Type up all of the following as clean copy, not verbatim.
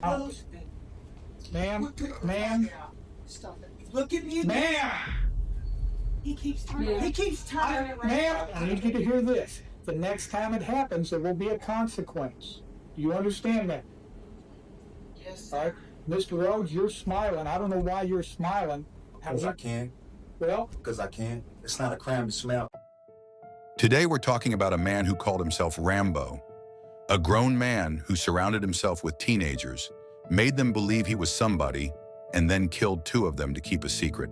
Oh, ma'am, Stop it. Look at me. ma'am, He keeps turning. He keeps turning it ma'am, I need you to hear this. The next time it happens, there will be a consequence. Do you understand that? Yes, All right? Mr. Rhodes, you're smiling. I don't know why you're smiling. Because I can. Well, Because I can. It's not a crime to smile. Today we're talking about a man who called himself Rambo, a grown man who surrounded himself with teenagers, made them believe he was somebody, and then killed 2 of them to keep a secret.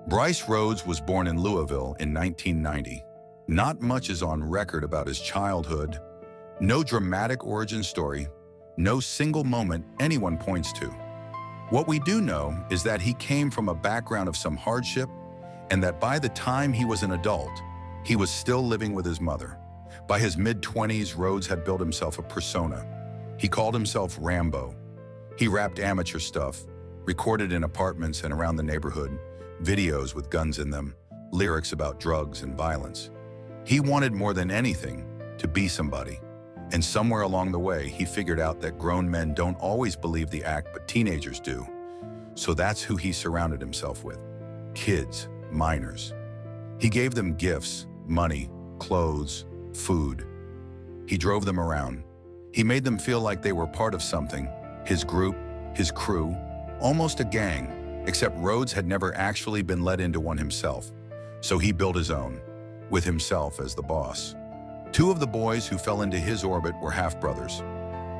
Brice Rhodes was born in Louisville in 1990. Not much is on record about his childhood, no dramatic origin story, no single moment anyone points to. What we do know is that he came from a background of some hardship, and that by the time he was an adult, he was still living with his mother. By his mid-20s, Rhodes had built himself a persona. He called himself Rambo. He rapped amateur stuff, recorded in apartments and around the neighborhood, videos with guns in them, lyrics about drugs and violence. He wanted more than anything to be somebody. And somewhere along the way, he figured out that grown men don't always believe the act, but teenagers do. So that's who he surrounded himself with. Kids, minors. He gave them gifts, money, clothes, food. He drove them around. He made them feel like they were part of something, his group, his crew, almost a gang, except Rhodes had never actually been let into one himself. So he built his own, with himself as the boss. 2 of the boys who fell into his orbit were half-brothers.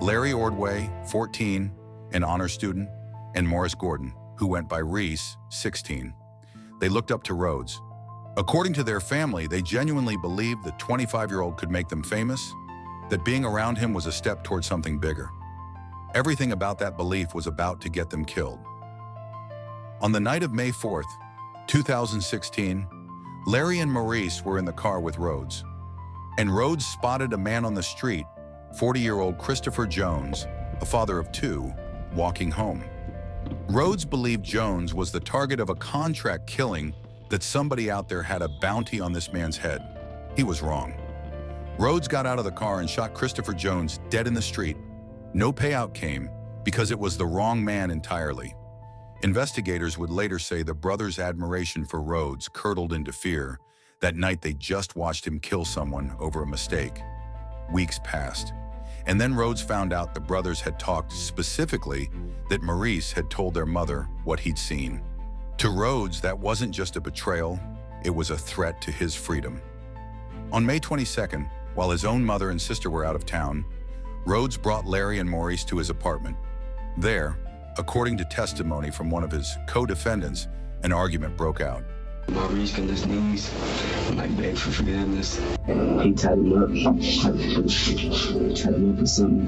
Larry Ordway, 14, an honor student, and Maurice Gordon, who went by Reese, 16. They looked up to Rhodes. According to their family, they genuinely believed the 25-year-old could make them famous, that being around him was a step toward something bigger. Everything about that belief was about to get them killed. On the night of May 4th, 2016, Larry and Maurice were in the car with Rhodes. And Rhodes spotted a man on the street, 40-year-old Christopher Jones, a father of 2, walking home. Rhodes believed Jones was the target of a contract killing, that somebody out there had a bounty on this man's head. He was wrong. Rhodes got out of the car and shot Christopher Jones dead in the street. No payout came because it was the wrong man entirely. Investigators would later say the brothers' admiration for Rhodes curdled into fear. That night they just watched him kill someone over a mistake. Weeks passed, and then Rhodes found out the brothers had talked specifically that Maurice had told their mother what he'd seen. To Rhodes, that wasn't just a betrayal, it was a threat to his freedom. On May 22nd, while his own mother and sister were out of town, Rhodes brought Larry and Maurice to his apartment. There, according to testimony from one of his co-defendants, an argument broke out. Maurice got his knees and begged for forgiveness. He tied him up. Tied him up with something.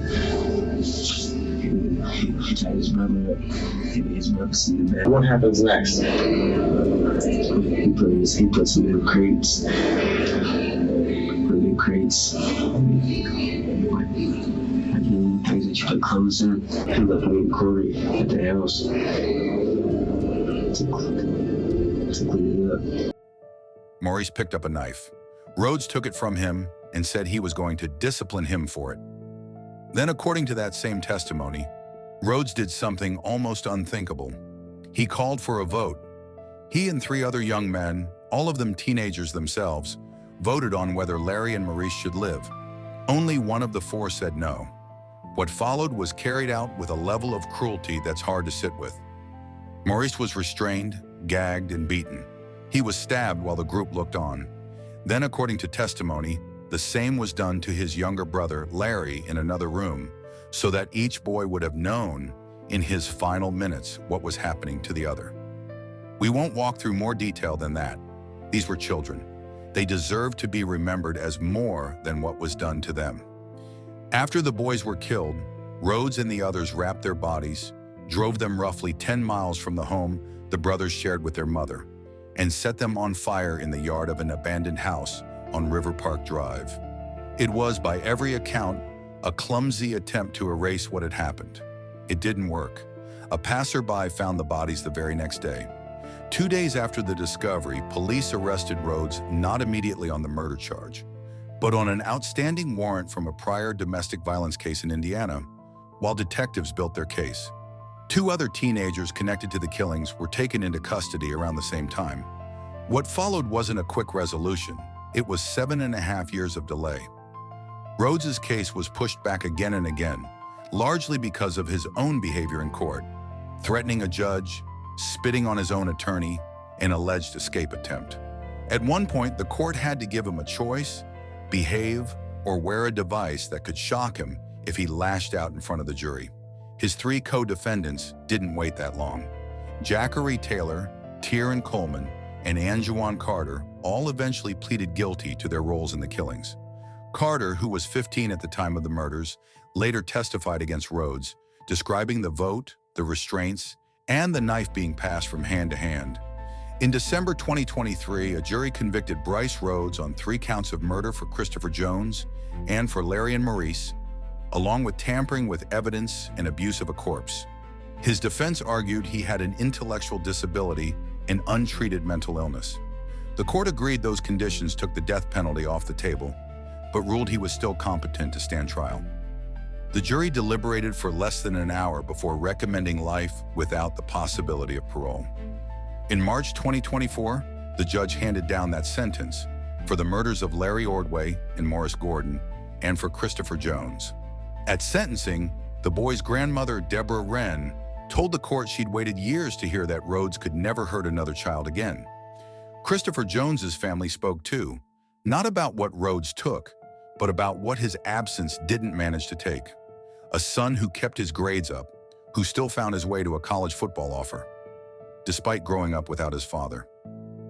He tied his brother up. His brother in the bed. What happens next? He puts him in crates. Put him in crates. Things that you put clothes in. He left me and Corey at the house. To clean it up. Maurice picked up a knife. Rhodes took it from him and said he was going to discipline him for it. Then, according to that same testimony, Rhodes did something almost unthinkable. He called for a vote. He and 3 other young men, all of them teenagers themselves, voted on whether Larry and Maurice should live. Only one of the 4 said no. What followed was carried out with a level of cruelty that's hard to sit with. Maurice was restrained, gagged, and beaten. He was stabbed while the group looked on. Then, according to testimony, the same was done to his younger brother, Larry, in another room, so that each boy would have known in his final minutes what was happening to the other. We won't walk through more detail than that. These were children. They deserved to be remembered as more than what was done to them. After the boys were killed, Rhodes and the others wrapped their bodies, drove them roughly 10 miles from the home the brothers shared with their mother, and set them on fire in the yard of an abandoned house on River Park Drive. It was, by every account, a clumsy attempt to erase what had happened. It didn't work. A passerby found the bodies the very next day. 2 days after the discovery, police arrested Rhodes not immediately on the murder charge, but on an outstanding warrant from a prior domestic violence case in Indiana. while detectives built their case. 2 other teenagers connected to the killings were taken into custody around the same time. What followed wasn't a quick resolution. It was 7.5 years of delay. Rhodes's case was pushed back again and again, largely because of his own behavior in court, threatening a judge, spitting on his own attorney, an alleged escape attempt. At one point, the court had to give him a choice: behave or wear a device that could shock him if he lashed out in front of the jury. His 3 co-defendants didn't wait that long. Jackery Taylor, Tieran Coleman, and Anjuan Carter all eventually pleaded guilty to their roles in the killings. Carter, who was 15 at the time of the murders, later testified against Rhodes, describing the vote, the restraints, and the knife being passed from hand to hand. In December 2023, a jury convicted Brice Rhodes on 3 counts of murder for Christopher Jones and for Larry and Maurice, along with tampering with evidence and abuse of a corpse. His defense argued he had an intellectual disability and untreated mental illness. The court agreed those conditions took the death penalty off the table, but ruled he was still competent to stand trial. The jury deliberated for less than an hour before recommending life without the possibility of parole. In March 2024, the judge handed down that sentence for the murders of Larry Ordway and Maurice Gordon, and for Christopher Jones. At sentencing, the boy's grandmother, Deborah Wren, told the court she'd waited years to hear that Rhodes could never hurt another child again. Christopher Jones's family spoke too, not about what Rhodes took, but about what his absence didn't manage to take. A son who kept his grades up, who still found his way to a college football offer, despite growing up without his father.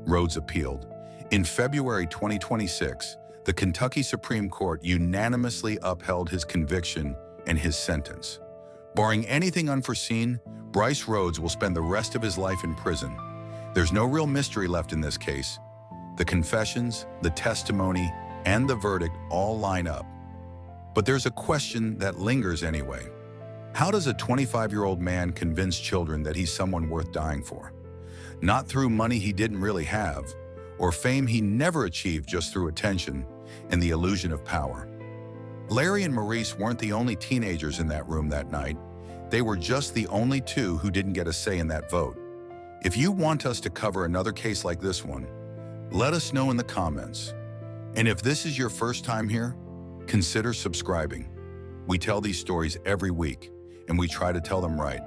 Rhodes appealed. In February 2026, the Kentucky Supreme Court unanimously upheld his conviction and his sentence. Barring anything unforeseen, Brice Rhodes will spend the rest of his life in prison. There's no real mystery left in this case. The confessions, the testimony, and the verdict all line up. But there's a question that lingers anyway. How does a 25-year-old man convince children that he's someone worth dying for? Not through money he didn't really have, or fame he never achieved just through attention and the illusion of power. Larry and Maurice weren't the only teenagers in that room that night. They were just the only 2 who didn't get a say in that vote. If you want us to cover another case like this one, let us know in the comments. And if this is your first time here, consider subscribing. We tell these stories every week, and we try to tell them right.